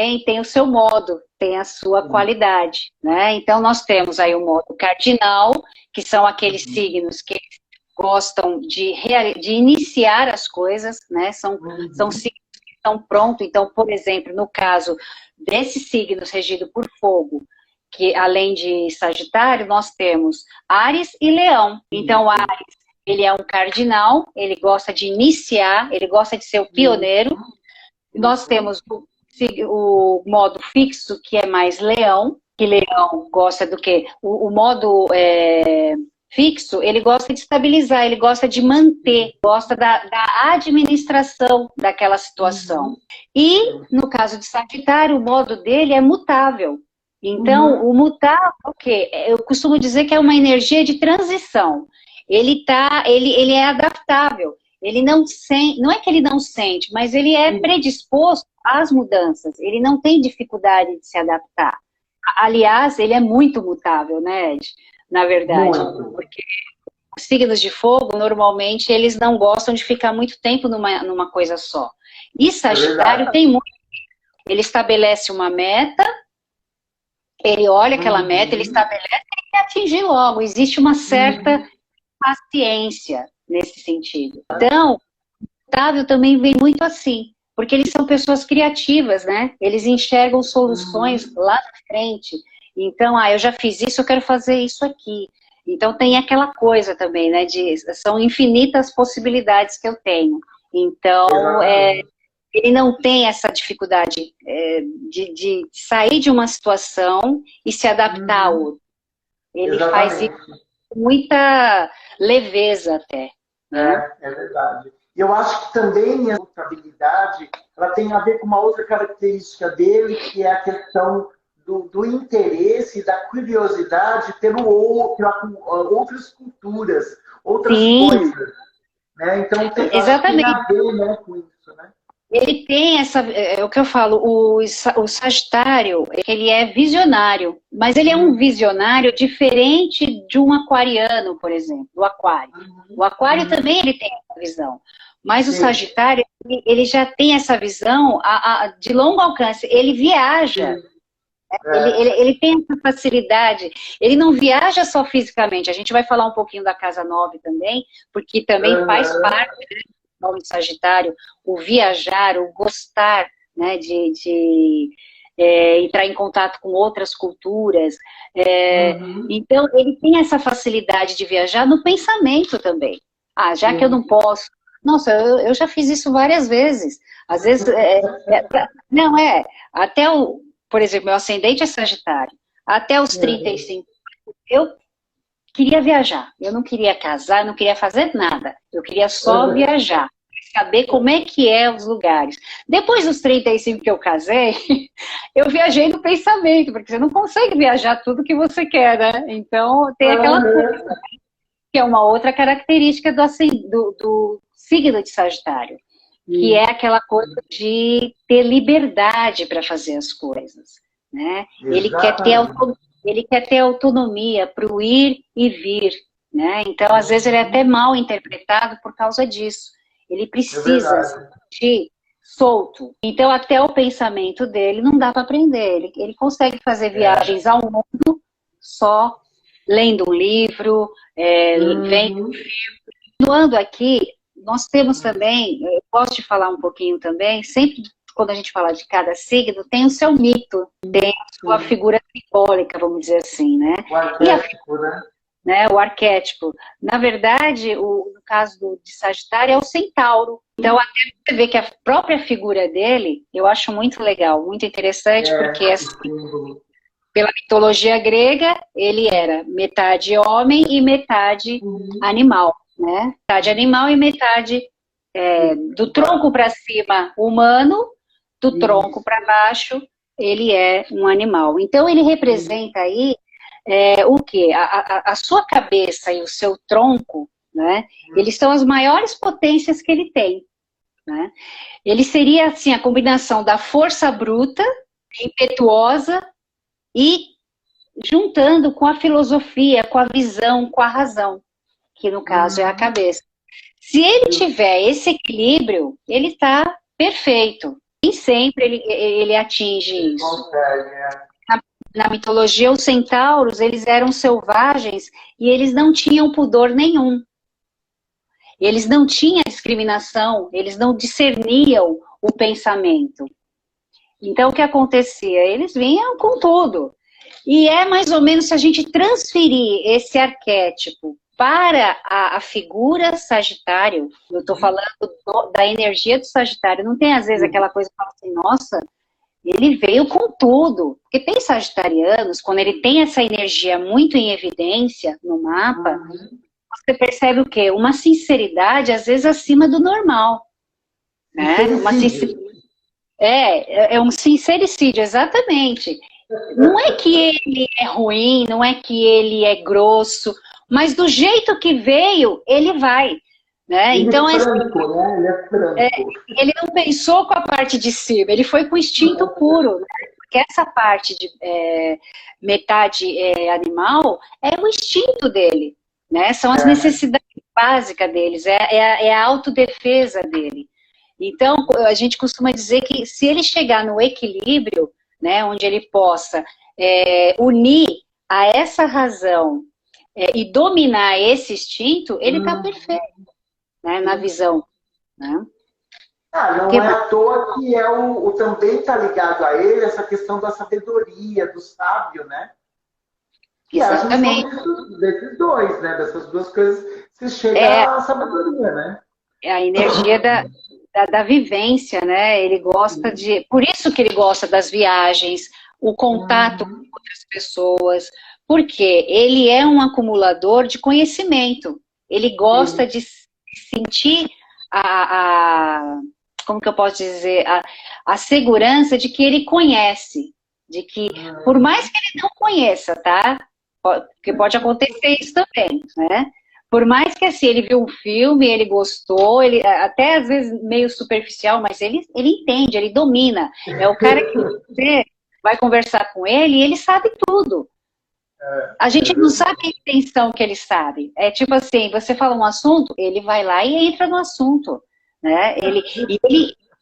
também tem o seu modo, tem a sua qualidade, né? Então nós temos aí o modo cardinal, que são aqueles signos que gostam de iniciar as coisas, né? São signos que estão prontos. Então, por exemplo, no caso desses signos regidos por fogo, que além de Sagitário, nós temos Áries e Leão. Então, Áries, ele é um cardinal, ele gosta de iniciar, ele gosta de ser o pioneiro. Nós temos o modo fixo, que é mais Leão, que Leão gosta do quê? O modo fixo, ele gosta de estabilizar, ele gosta de manter, gosta da administração daquela situação. E, no caso de Sagitário, o modo dele é mutável. Então, o mutável, o quê? Eu costumo dizer que é uma energia de transição. Ele é adaptável. Ele não é que ele não sente, mas ele é predisposto às mudanças. Ele não tem dificuldade de se adaptar. Aliás, ele é muito mutável, né, Ed? Na verdade. Porque os signos de fogo, normalmente, eles não gostam de ficar muito tempo numa coisa só. E Sagitário tem muito. Ele estabelece uma meta, ele olha aquela meta, ele estabelece e quer atingir logo. Existe uma certa paciência nesse sentido. Então, o Otávio também vem muito assim, porque eles são pessoas criativas, né? Eles enxergam soluções lá na frente. Então, eu já fiz isso, eu quero fazer isso aqui. Então, tem aquela coisa também, né? São infinitas possibilidades que eu tenho. Então, ele não tem essa dificuldade de sair de uma situação e se adaptar a outra. Ele faz isso com muita leveza até. Né? É verdade. E eu acho que também a habilidade, ela tem a ver com uma outra característica dele, que é a questão do interesse e da curiosidade pelo outro, outras culturas, outras coisas. Né? Então, exatamente. Tem a ver, né, com isso, né? Ele tem o que eu falo, o Sagitário, ele é visionário, mas ele é um visionário diferente de um aquariano, por exemplo, do aquário. O aquário também ele tem essa visão, mas o Sagitário, ele já tem essa visão de longo alcance, ele viaja. Ele tem essa facilidade, ele não viaja só fisicamente, a gente vai falar um pouquinho da Casa 9 também, porque também faz parte, né, do Sagitário, o viajar, o gostar, né, de entrar em contato com outras culturas. Então, ele tem essa facilidade de viajar no pensamento também. Já que eu não posso... Nossa, eu já fiz isso várias vezes. Às vezes... até por exemplo, meu ascendente é Sagitário. Até os 35, eu queria viajar. Eu não queria casar, eu não queria fazer nada. Eu queria só viajar, saber como é que é os lugares. Depois dos 35 que eu casei, eu viajei no pensamento, porque você não consegue viajar tudo que você quer, né? Então, tem aquela coisa, que é uma outra característica do signo de Sagitário, que é aquela coisa de ter liberdade para fazer as coisas, né? Ele quer ter autonomia para o ir e vir, né? Então, às vezes, ele é até mal interpretado por causa disso. Ele precisa se sentir solto. Então, até o pensamento dele não dá para aprender. Ele consegue fazer viagens ao mundo só lendo um livro, vendo um filme. Continuando aqui, nós temos também, eu gosto de falar um pouquinho também, sempre quando a gente fala de cada signo, tem o seu mito, tem a sua figura simbólica, vamos dizer assim, né? O arquétipo, né? O arquétipo. Na verdade, no caso de Sagitário, é o centauro. Então, até você vê que a própria figura dele, eu acho muito legal, muito interessante, porque assim, pela mitologia grega, ele era metade homem e metade animal. Né? Metade animal e metade do tronco para cima humano, do tronco para baixo ele é um animal. Então ele representa aí o quê? A sua cabeça e o seu tronco, né? Eles são as maiores potências que ele tem. Né? Ele seria assim a combinação da força bruta, impetuosa e juntando com a filosofia, com a visão, com a razão, que no caso é a cabeça. Se ele tiver esse equilíbrio, ele está perfeito. nem sempre ele atinge isso. Consegue, Na mitologia, os centauros, eles eram selvagens e eles não tinham pudor nenhum. Eles não tinham discriminação, eles não discerniam o pensamento. Então, o que acontecia? Eles vinham com tudo. E é mais ou menos se a gente transferir esse arquétipo para a figura Sagitário, eu estou falando da energia do Sagitário, não tem às vezes aquela coisa que fala assim, nossa, ele veio com tudo. Porque tem sagitarianos, quando ele tem essa energia muito em evidência no mapa, você percebe o quê? Uma sinceridade, às vezes, acima do normal. Né? É um sincericídio, exatamente. Não é que ele é ruim, não é que ele é grosso, mas do jeito que veio, ele vai. Né? Ele então, é franco, né? Ele é franco. Ele não pensou com a parte de cima, ele foi com o instinto puro. Né? Porque essa parte de metade animal é o instinto dele. Né? São as necessidades básicas deles, é a autodefesa dele. Então, a gente costuma dizer que se ele chegar no equilíbrio, né, onde ele possa unir a essa razão e dominar esse instinto, ele está perfeito, né, na visão. Né? Não é à toa que também está ligado a ele essa questão da sabedoria, do sábio, né? Que exatamente. Desses dois, né? Dessas duas coisas, se chega à sabedoria, né? É a energia da vivência, né? Ele gosta de... Por isso que ele gosta das viagens, o contato com outras pessoas, porque ele é um acumulador de conhecimento. Ele gosta de sentir como que eu posso dizer? A segurança de que ele conhece. De que, por mais que ele não conheça, tá? Porque pode acontecer isso também, né? Por mais que assim, ele viu um filme, ele gostou, ele até às vezes meio superficial, mas ele entende, ele domina. É o cara que você vai conversar com ele e ele sabe tudo. A gente não sabe a intenção que ele sabe. É tipo assim, você fala um assunto, ele vai lá e entra no assunto. Né? Ele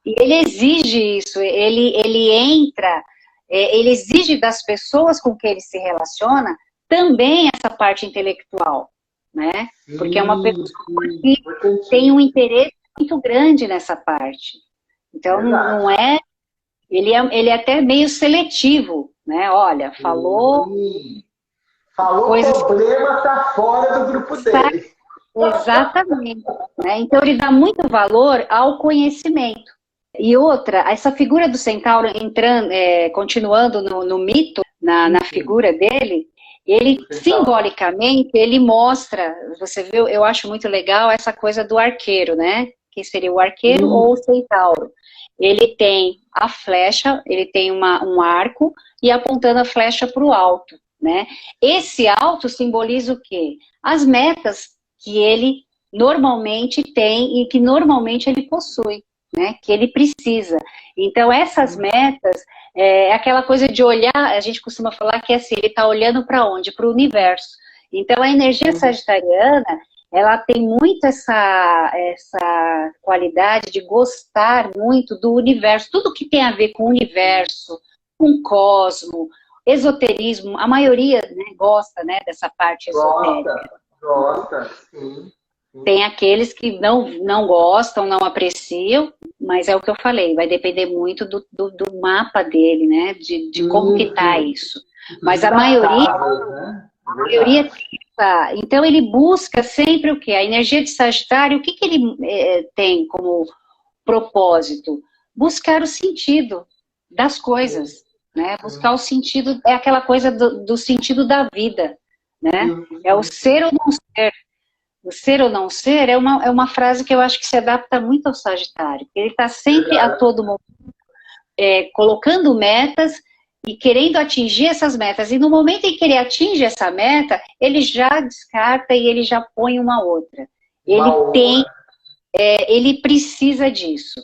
exige isso, ele entra, ele exige das pessoas com que ele se relaciona também essa parte intelectual. Né? Porque é uma pessoa que tem um interesse muito grande nessa parte. Então, não é... Ele é até meio seletivo, né? Olha, falou coisas... o problema está fora do grupo dele. Exatamente. Né? Então, ele dá muito valor ao conhecimento. E outra, essa figura do centauro entrando, continuando no mito, na figura dele, ele, simbolicamente, ele mostra, você viu, eu acho muito legal essa coisa do arqueiro, né? Que seria o arqueiro ou o centauro. Ele tem a flecha, ele tem um arco e apontando a flecha para o alto, né? Esse alto simboliza o quê? As metas que ele normalmente tem e que normalmente ele possui, né? Que ele precisa. Então, essas metas... É aquela coisa de olhar, a gente costuma falar que assim, ele está olhando para onde? Para o universo. Então, a energia sagitariana, ela tem muito essa qualidade de gostar muito do universo, tudo que tem a ver com o universo, com o cosmo, esoterismo, a maioria, né, gosta, né, dessa parte esotérica. Gosta, sim. Tem aqueles que não gostam, não apreciam, mas é o que eu falei, vai depender muito do mapa dele, né? De como que tá isso. Mas a maioria tá. Então ele busca sempre o quê? A energia de Sagitário, o que ele tem como propósito? Buscar o sentido das coisas, né? Buscar o sentido, é aquela coisa do sentido da vida, né? É o ser ou não ser. O ser ou não ser é uma frase que eu acho que se adapta muito ao Sagitário. Ele está sempre a todo momento colocando metas e querendo atingir essas metas. E no momento em que ele atinge essa meta, ele já descarta e ele já põe uma outra. Ele precisa disso.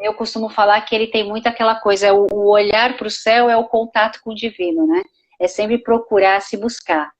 Eu costumo falar que ele tem muito aquela coisa, o olhar para o céu é o contato com o divino, né? É sempre procurar se buscar.